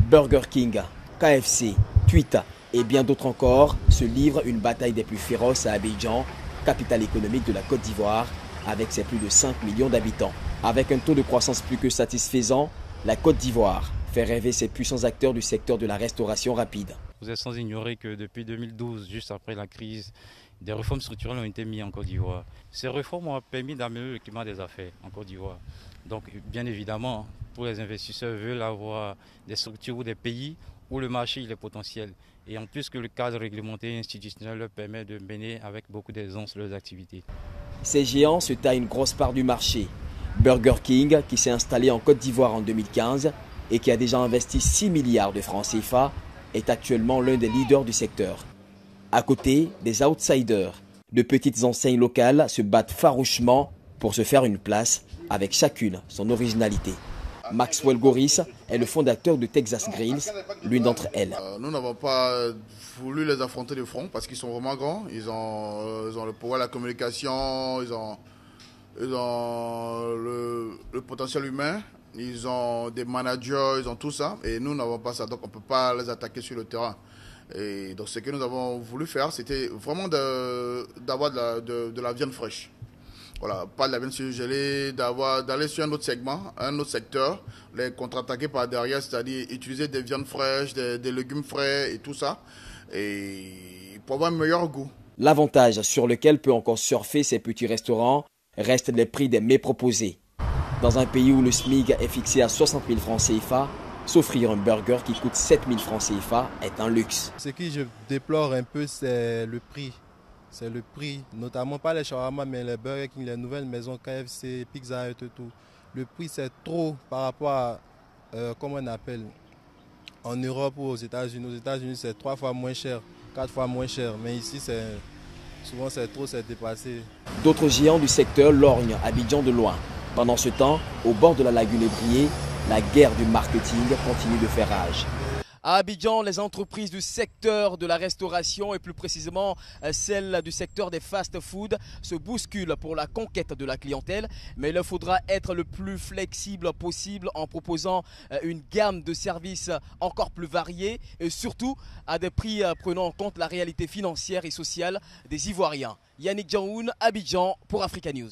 Burger King, KFC, Twitter et bien d'autres encore se livrent une bataille des plus féroces à Abidjan, capitale économique de la Côte d'Ivoire, avec ses plus de 5 millions d'habitants. Avec un taux de croissance plus que satisfaisant, la Côte d'Ivoire fait rêver ses puissants acteurs du secteur de la restauration rapide. Vous êtes sans ignorer que depuis 2012, juste après la crise, des réformes structurelles ont été mises en Côte d'Ivoire. Ces réformes ont permis d'améliorer le climat des affaires en Côte d'Ivoire. Donc, bien évidemment, tous les investisseurs veulent avoir des structures ou des pays où le marché il est potentiel. Et en plus que le cadre réglementaire et institutionnel leur permet de mener avec beaucoup d'aisance leurs activités. Ces géants se taillent une grosse part du marché. Burger King, qui s'est installé en Côte d'Ivoire en 2015 et qui a déjà investi 6 milliards de francs CFA, est actuellement l'un des leaders du secteur. À côté, des outsiders, de petites enseignes locales se battent farouchement pour se faire une place, avec chacune son originalité. Maxwell Goris est le fondateur de Texas Grills, l'une d'entre elles. Nous n'avons pas voulu les affronter de front parce qu'ils sont vraiment grands. Ils ont le pouvoir de la communication, ils ont le potentiel humain, ils ont des managers, ils ont tout ça. Et nous n'avons pas ça, donc on ne peut pas les attaquer sur le terrain. Et donc ce que nous avons voulu faire, c'était vraiment d'avoir de la viande fraîche. Voilà, pas de la viande surgelée, d'aller sur un autre segment, un autre secteur, les contre-attaquer par derrière, c'est-à-dire utiliser des viandes fraîches, des légumes frais et tout ça, et pour avoir un meilleur goût. L'avantage sur lequel peut encore surfer ces petits restaurants reste les prix des mets proposés. Dans un pays où le SMIC est fixé à 60 000 francs CFA, s'offrir un burger qui coûte 7 000 francs CFA est un luxe. Ce que je déplore un peu, c'est le prix. C'est le prix, notamment pas les shawarma, mais les Burger King, les nouvelles maisons KFC, Pizza Hut et tout. Le prix, c'est trop par rapport à, comment on appelle, en Europe ou aux États-Unis. Aux États-Unis, c'est 3 fois moins cher, 4 fois moins cher. Mais ici, souvent, c'est trop, c'est dépassé. D'autres géants du secteur lorgnent Abidjan de loin. Pendant ce temps, au bord de la lagune ébriée, la guerre du marketing continue de faire rage. À Abidjan, les entreprises du secteur de la restauration et plus précisément celles du secteur des fast-food se bousculent pour la conquête de la clientèle. Mais il leur faudra être le plus flexible possible en proposant une gamme de services encore plus variés et surtout à des prix prenant en compte la réalité financière et sociale des Ivoiriens. Yannick Djaoun, Abidjan pour Africa News.